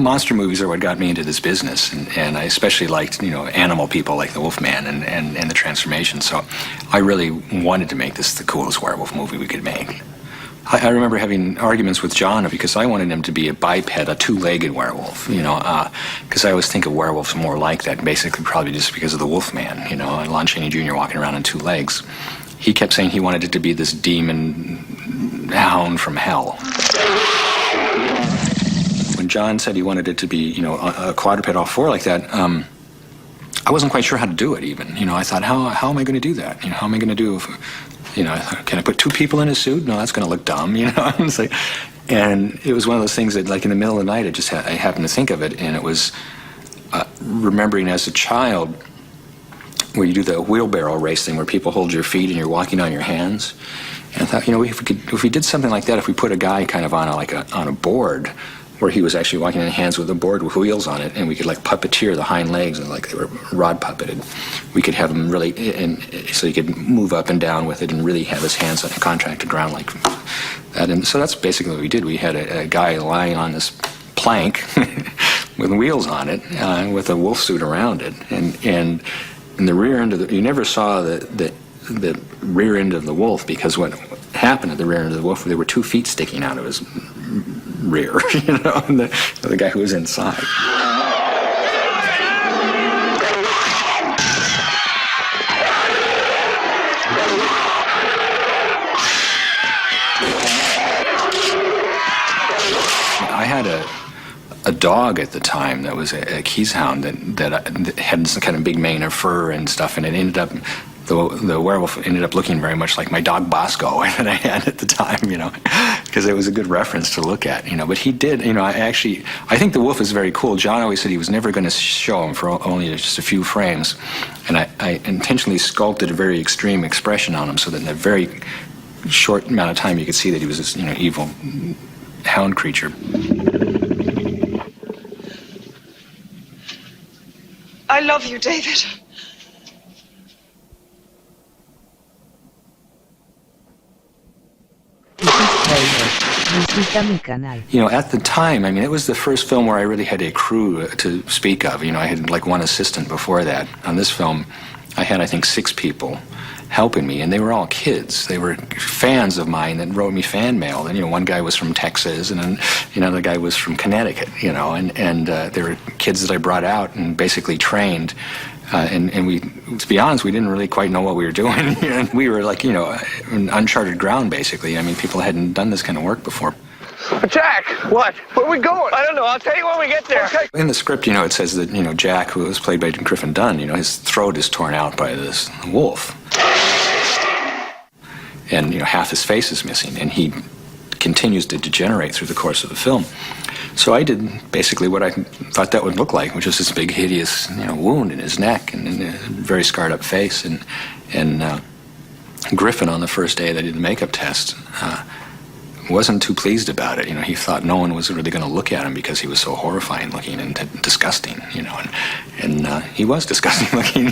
monster movies are what got me into this business, and I especially liked, animal people like the Wolfman and the transformation. So I really wanted to make this the coolest werewolf movie we could make. I remember having arguments with John because I wanted him to be a biped, a two-legged werewolf, because I always think of werewolves more like that, basically probably just because of the Wolfman, and Lon Chaney Jr. walking around on two legs. He kept saying he wanted it to be this demon hound from hell. When John said he wanted it to be, a quadruped all four like that, I wasn't quite sure how to do it even. I thought, how am I going to do that? How am I going to do... I thought, can I put two people in a suit? No, that's going to look dumb, And it was one of those things that, like, in the middle of the night, I happened to think of it, and it was remembering as a child where you do the wheelbarrow race thing where people hold your feet and you're walking on your hands. And I thought, if we did something like that, if we put a guy kind of on a board where he was actually walking on hands with a board with wheels on it, and we could puppeteer the hind legs and they were rod puppeted. We could have him really, so he could move up and down with it and really have his hands on a contracted ground like that. And so that's basically what we did. We had a guy lying on this plank with wheels on it, with a wolf suit around it, and in the rear end of you never saw the rear end of the wolf, because what happened at the rear end of the wolf, there were 2 feet sticking out of his rear, and the guy who was inside. I had a dog at the time that was a Keeshond that had some kind of big mane of fur and stuff, and it ended up, the werewolf ended up looking very much like my dog Bosco that I had at the time, because it was a good reference to look at, But he did, I think the wolf is very cool. John always said he was never going to show him for only just a few frames, and I intentionally sculpted a very extreme expression on him so that in a very short amount of time you could see that he was this, evil hound creature. I love you, David. At the time, it was the first film where I really had a crew to speak of. I had one assistant before that. On this film, I had, I think, 6 people helping me, and they were all kids. They were fans of mine that wrote me fan mail. And, one guy was from Texas, and then another guy was from Connecticut, and there were kids that I brought out and basically trained. And we, to be honest, we didn't really quite know what we were doing. We were in uncharted ground, basically. People hadn't done this kind of work before. Jack, what? Where are we going? I don't know. I'll tell you when we get there. Okay. In the script, it says that, Jack, who was played by Griffin Dunne, his throat is torn out by this wolf. And, half his face is missing, and he continues to degenerate through the course of the film. So I did basically what I thought that would look like, which was this big, hideous, wound in his neck and a very scarred up face. And Griffin, on the first day that he did the makeup test, wasn't too pleased about it. He thought no one was really going to look at him because he was so horrifying looking and disgusting, and he was disgusting looking.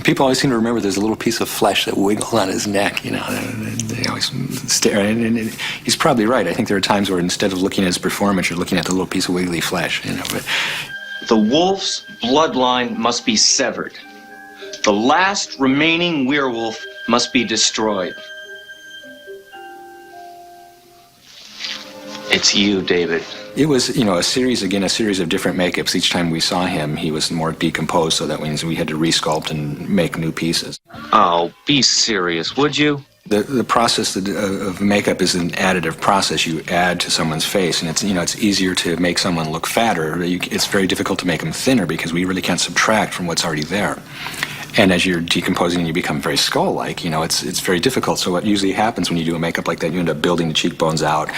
People always seem to remember there's a little piece of flesh that wiggled on his neck, they always stare, and he's probably right. I think there are times where instead of looking at his performance, you're looking at the little piece of wiggly flesh, but... The wolf's bloodline must be severed. The last remaining werewolf must be destroyed. It's you, David. It was, a series of different makeups. Each time we saw him, he was more decomposed, so that means we had to resculpt and make new pieces. Oh, be serious, would you? The process of makeup is an additive process. You add to someone's face, and it's easier to make someone look fatter. It's very difficult to make them thinner because we really can't subtract from what's already there. And as you're decomposing and you become very skull-like, it's very difficult. So what usually happens when you do a makeup like that, you end up building the cheekbones out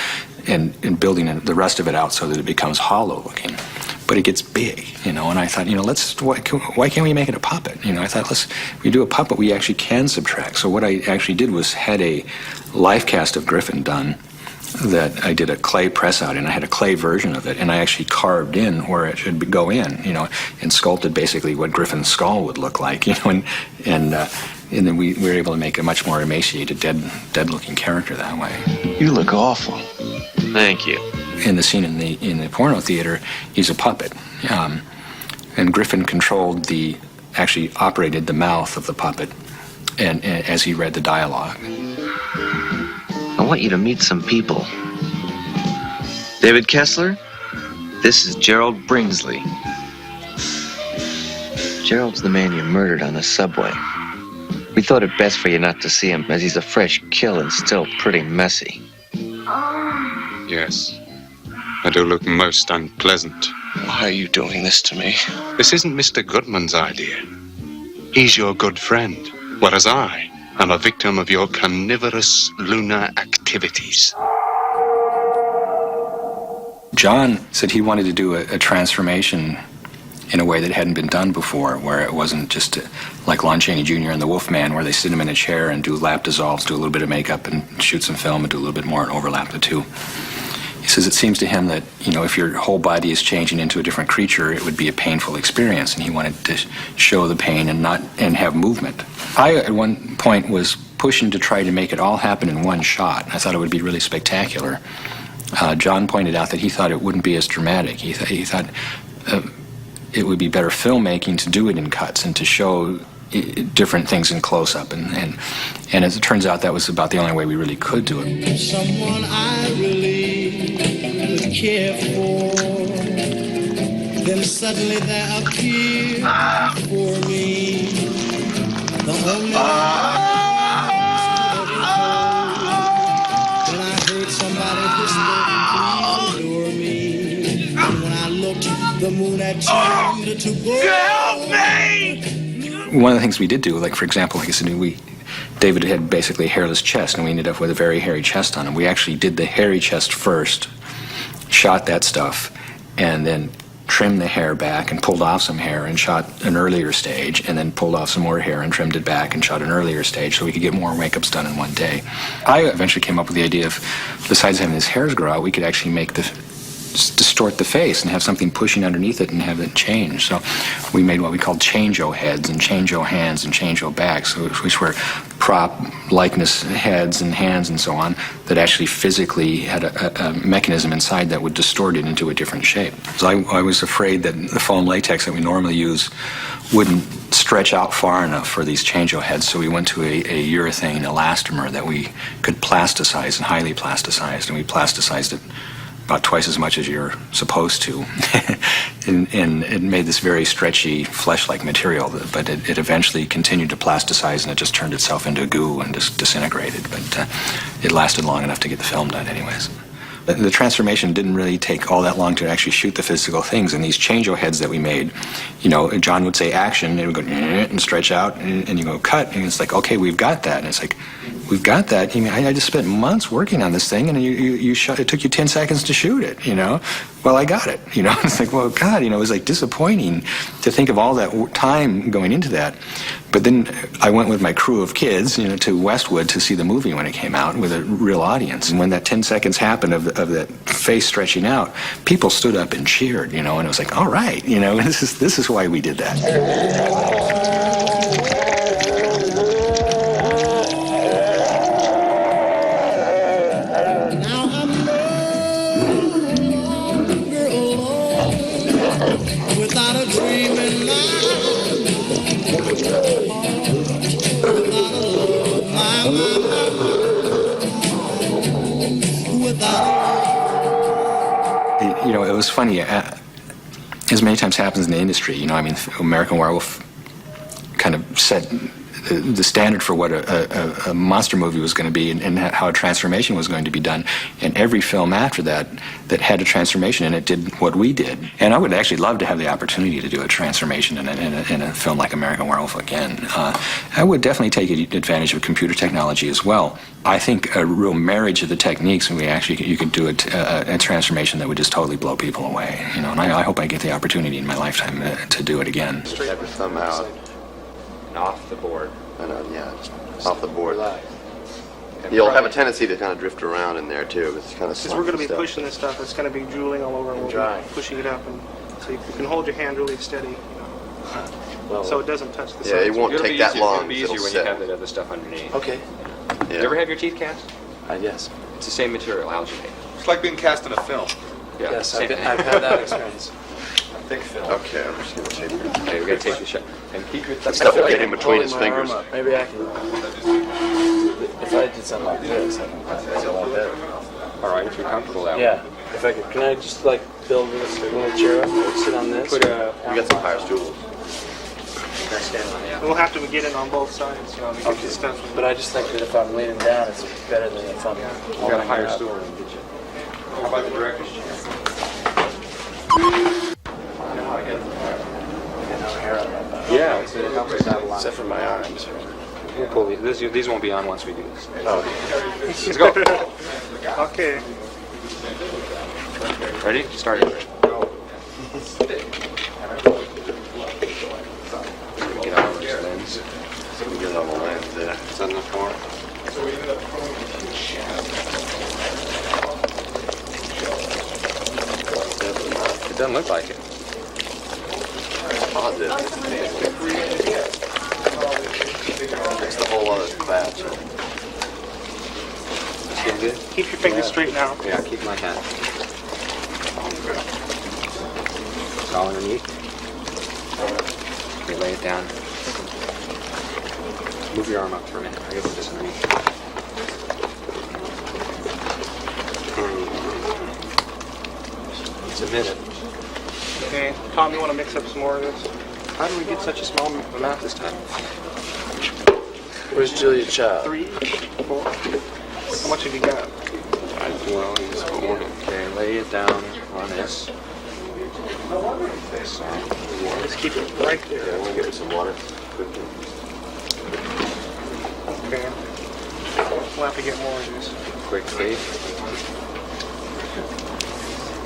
and building the rest of it out so that it becomes hollow-looking. But it gets big, and I thought, why can't we make it a puppet? I thought, if we do a puppet, we actually can subtract. So what I actually did was had a life cast of Griffin done that I did a clay press out, and I had a clay version of it, and I actually carved in where it should go in, and sculpted basically what Griffin's skull would look like, and then we were able to make a much more emaciated, dead-looking character that way. You look awful. Thank you. in the scene in the porno theater, he's a puppet. And Griffin actually operated the mouth of the puppet and as he read the dialogue. I want you to meet some people. David Kessler, this is Gerald Bringsley. Gerald's the man you murdered on the subway. We thought it best for you not to see him, as he's a fresh kill and still pretty messy. Yes, I do look most unpleasant. Why are you doing this to me? This isn't Mr. Goodman's idea. He's your good friend, whereas I am a victim of your carnivorous lunar activities. John said he wanted to do a transformation in a way that hadn't been done before, where it wasn't just like Lon Chaney Jr. and the Wolfman, where they sit him in a chair and do lap dissolves, do a little bit of makeup and shoot some film and do a little bit more and overlap the two. He says it seems to him that, if your whole body is changing into a different creature, it would be a painful experience, and he wanted to show the pain and have movement. I, at one point, was pushing to try to make it all happen in one shot. I thought it would be really spectacular. John pointed out that he thought it wouldn't be as dramatic. He thought it would be better filmmaking to do it in cuts and to show different things in close-up. And as it turns out, that was about the only way we really could do it. Someone I really would care for, then suddenly there appeared for me the only when I heard somebody whisper, please adore me. And when I looked, the moon had turned to gold. Help me! One of the things we did do, like for example, like I said, David had basically a hairless chest, and we ended up with a very hairy chest on him. We actually did the hairy chest first, shot that stuff, and then trimmed the hair back and pulled off some hair and shot an earlier stage, and then pulled off some more hair and trimmed it back and shot an earlier stage so we could get more makeups done in one day. I eventually came up with the idea of, besides having his hairs grow out, we could actually distort the face and have something pushing underneath it and have it change. So we made what we called change-o heads and change-o hands and change-o backs, which were prop likeness heads and hands and so on that actually physically had a mechanism inside that would distort it into a different shape. So I was afraid that the foam latex that we normally use wouldn't stretch out far enough for these change-o heads, so we went to a urethane elastomer that we could plasticize and highly plasticized, and we plasticized it about twice as much as you're supposed to. and it made this very stretchy, flesh-like material, but it eventually continued to plasticize, and it just turned itself into goo and just disintegrated. But it lasted long enough to get the film done anyways. The transformation didn't really take all that long to actually shoot the physical things. And these change-o heads that we made, John would say action, and it would go and stretch out, and you go cut, and it's like, okay, we've got that. And it's like, we've got that. I just spent months working on this thing, and you shot. It took you 10 seconds to shoot it. Well, I got it. It's like, well, God, it was like disappointing to think of all that time going into that. But then I went with my crew of kids, to Westwood to see the movie when it came out with a real audience. And when that 10 seconds happened of that face stretching out, people stood up and cheered, and it was like, all right, this is why we did that. Without a dream in mind, without a love of my mind, without it was funny, as many times happens in the industry, American Werewolf kind of set the standard for what a monster movie was going to be and how a transformation was going to be done. And every film after that had a transformation in it did what we did. And I would actually love to have the opportunity to do a transformation in a film like American Werewolf again. I would definitely take advantage of computer technology as well. I think a real marriage of the techniques, and you could do a transformation that would just totally blow people away. And I hope I get the opportunity in my lifetime to do it again. Have your thumb out. Off the board. Just off the board. You'll have a tendency to kind of drift around in there too. It's kind of because we're going to be pushing this stuff. It's going to be drooling all over, and we'll be pushing it up, and so you can hold your hand really steady, so it doesn't touch the sides. Yeah, it won't take that long. It'll be easier when you have the other stuff underneath. Okay. You ever have your teeth cast? Yes. It's the same material, alginate. It's like being cast in a film. Yeah. Yes, I've had that experience. Thick film. Okay, I'm just gonna tape it. Okay, we gotta take the shot. And keep your Stuff will get in between his Holding my fingers. arm up. Maybe I can. If I did something like this, I can do a lot better. All right, if you're comfortable that way. Yeah. If I could, can I just like build this little chair up, sit on this? Put a. We got some higher stools. Stand on it. We'll have to get it on both sides, you know, because it's stuff. But I just think that if I'm leaning down, it's better than if I'm. You got a higher stool than did you? How about the director's chair? Yeah, so it helps us out a lot. Except for my arms. We'll pull these won't be on once we do this. Oh. Let's go. Okay. Ready? Start it. Get out of this lens. We get on the lens there. Is that enough for it? It doesn't look like it. Positive. It's the whole other batch. It's getting good? Keep your fingers straight now. Yeah, keep my hand. It's all underneath. Okay, lay it down. Move your arm up for a minute. I gotta put this underneath. It's a minute. Okay. Tom, you want to mix up some more of this? How do we get such a small amount this time? Where's Julia Child? 3, 4. How much have you got? Well, he's 4. Okay, lay it down on this. Just keep it right there. Yeah, we'll give it some water. Okay. We'll have to get more of this. Quickly.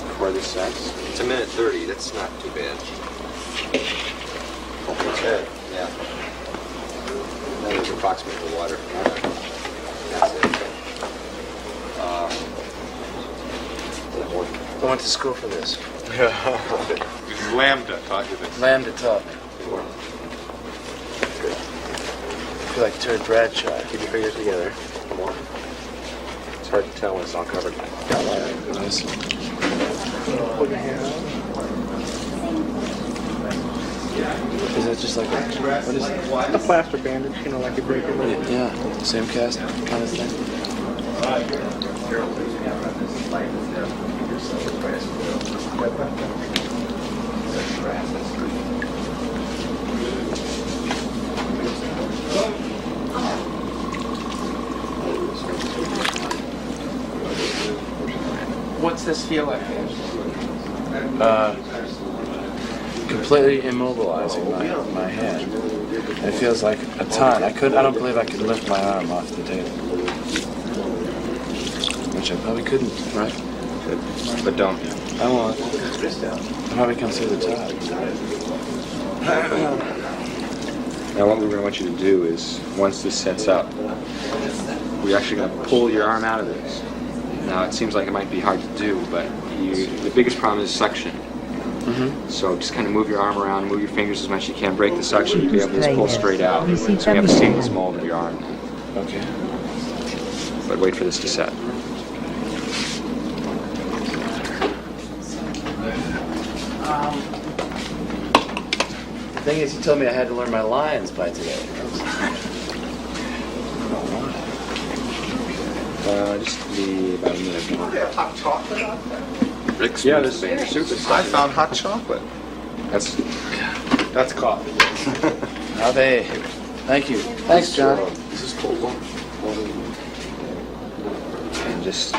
Before this sets. It's a minute 30. That's not too bad. Okay. Yeah. That is approximately the water. That's it. I went to school for this. Lambda taught you this. Lambda taught me. I feel like Terry Bradshaw. Keep your fingers together. Come on. It's hard to tell when it's all covered. Nice. Put your hand out. Is that just like a, what is it? A plaster bandage, you know, like you break it. Yeah, same cast kind of thing. What's this feel like? Completely immobilizing my hand. It feels like a ton. I don't believe I could lift my arm off the table. Which I probably couldn't, right? But don't. I won't. I'll probably come through the top. Now what we're going to want you to do is, once this sets up, we're actually going to pull your arm out of this. Now it seems like it might be hard to do, but the biggest problem is suction. Mm-hmm. So just kind of move your arm around, move your fingers as much as you can, break the suction, you'll be able to just pull straight out. So you have a seamless mold of your arm now. Okay. But wait for this to set. The thing is, you told me I had to learn my lines by today. Just be about a minute more. Hot chocolate out there? Rick's Yeah, this soup is I found hot chocolate. That's coffee. Ave. Thank you. Thanks, John. This is cold one. and just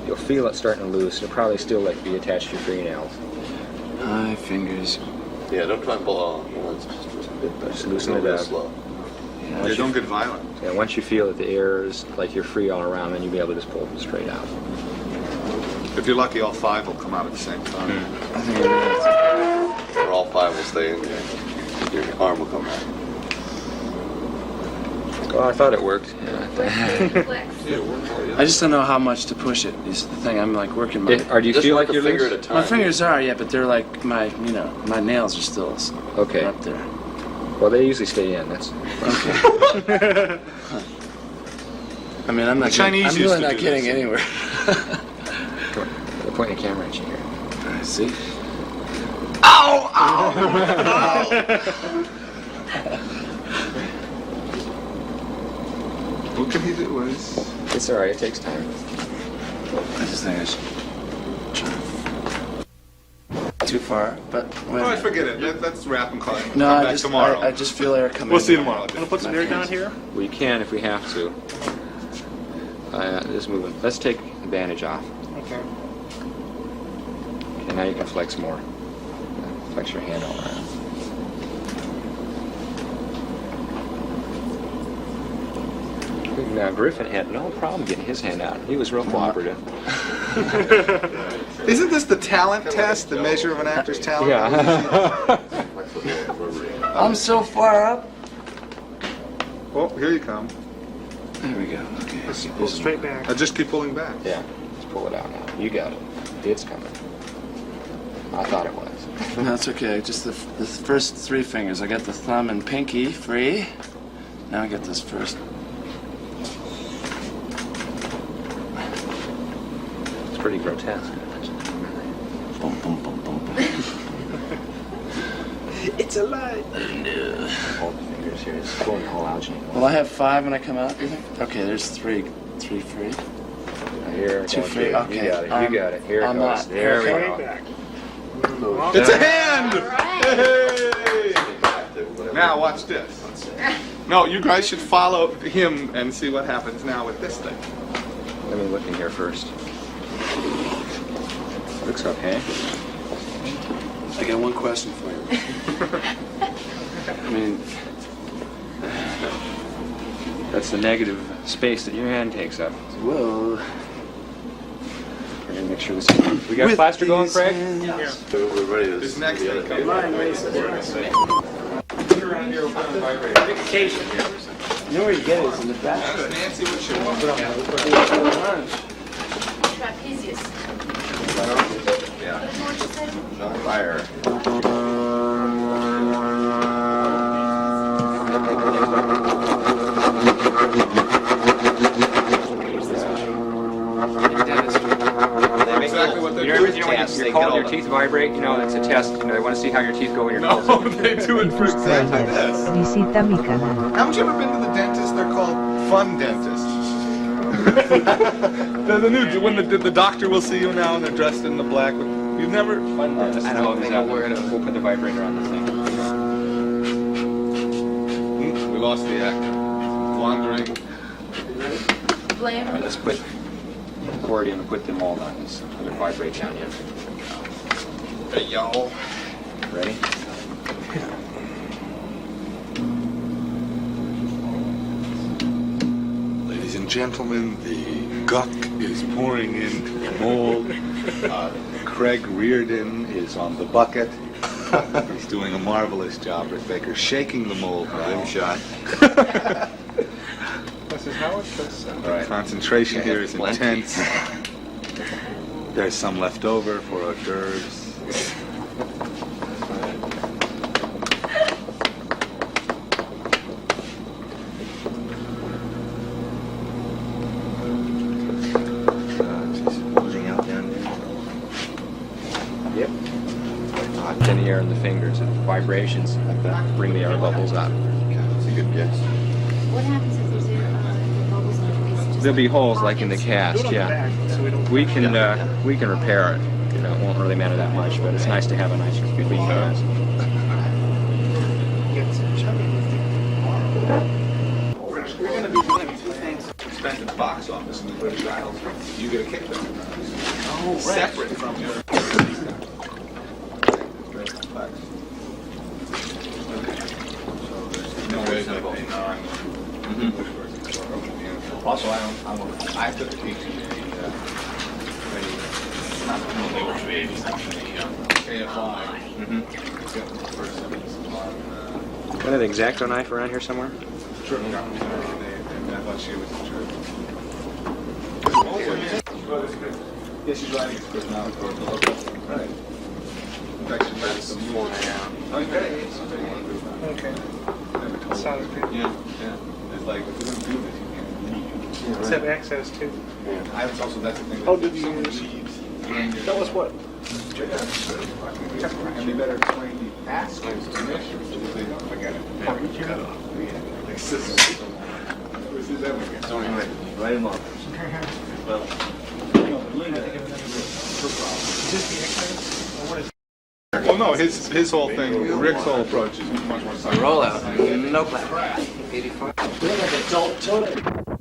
you'll feel it starting to loose. It'll probably still like be attached to your fingernails. My fingers. Yeah, don't try and pull it all at once. Just loosen it up. Slow. Yeah, don't get violent. Yeah, once you feel that the air is like you're free all around, then you'll be able to just pull them straight out. If you're lucky, all 5 will come out at the same time. I think it is. Or all 5 will stay in there. Your arm will come out. Well, I thought it worked. Yeah, I just don't know how much to push it. Is the thing. I'm like working my. Or do you Just feel like like a you're finger loose? at a time. My fingers are, yeah, but they're like my nails are still Okay. up there. Well, they usually stay in. That's Okay. I mean, I'm not. The Chinese I'm used really to not do getting this. anywhere. point the camera at you here. I see. Ow! Ow! What can he do? It's all right. It takes time. I just think I should try. Too far, but All right, forget it. Let's wrap and call it. no, Come I back just tomorrow. I just feel air coming. We'll see you in. tomorrow. Want to put some air down here? We can if we have to. Just moving. Let's take the bandage off. Okay. Okay, now you can flex more. Flex your hand all around. Now, Griffin had no problem getting his hand out. He was real cooperative. Isn't this the talent test, the measure of an actor's talent? Yeah. I'm so far up. Oh, here you come. There we go. Okay. Pull straight back. Just keep pulling back. Yeah. Just pull it out now. You got it. It's coming. I thought it was. That's okay. Just the first three fingers. I got the thumb and pinky free. Now I got this first. It's pretty grotesque. Boom, boom, boom, boom, boom. It's alive. Hold the fingers here. It's pulling the whole ouch anymore. Will I have 5 when I come out, you think? Okay, there's three free. Here, Two going free, through. okay. You got it. You got it. Here it I'm goes. not. There we Straight go. back. It's a hand! Hey! Now watch this. No, you guys should follow him and see what happens now with this thing. Let me look in here first. Looks okay. I got one question for you. I mean, That's the negative space that your hand takes up. whoa. We're gonna make sure this. We got plaster going, Craig? We're ready to This next thing comes. You know where you get it is in the back. Nancy, what you want? Trapezius. fire. Exactly what they're You know, doing. when you're calling your teeth vibrate, you know, that's a test. You know, they want to see how your teeth go when you're No, closing. they do it for exactly this. Visita mi canal. Haven't you ever been to the dentist? They're called fun dentists. They're the new, when the doctor will see you now and they're dressed in the black. You've never... Fun dentist. I know, we'll put the vibrator on the thing. We lost the actor. Wandering. Blame. All right, let's put the accordion and put them all on this. Let it vibrate down here. Hey, y'all. Ready? Ladies and gentlemen, the guck is pouring into the mold. Craig Reardon is on the bucket. He's doing a marvelous job, Rick Baker, shaking the mold. Rim shot. This is how it's supposed to. All right. Concentration here is intense. There's some left over for hors d'oeuvres. Oozing out down there. Yep. Then the air in the fingers and vibrations bring the air bubbles out. That's a good guess. What happens if there's bubbles in the face? There'll be holes like in the cast, Do it on the yeah. back, so we don't. We can repair it. You know, it won't really matter that much, but it's nice to have a nice clean cast. We're going to be doing two things. Spent at the box office in the British Isles. You get a kickback. Oh, right. Separate from your... No way they pay non. Also, I took a teaching they were creating AFI. Got an X-Acto knife around here somewhere? Sure. I thought she was Yes, she's writing a script now for the local. Right. In fact, she read some more now. Okay. Okay. Sounds good. Yeah. It's like, if you're going to do this, you can't leave. Let's have access to. I was also, that's the thing. Oh, did you someone use- leaves. Tell us what? And they better explain the aspects to make sure they don't forget it. Like systems. Write him off. Well, well, no, his whole thing, Rick's whole approach is much more. Rollout. No clap. 85. We're like adult children.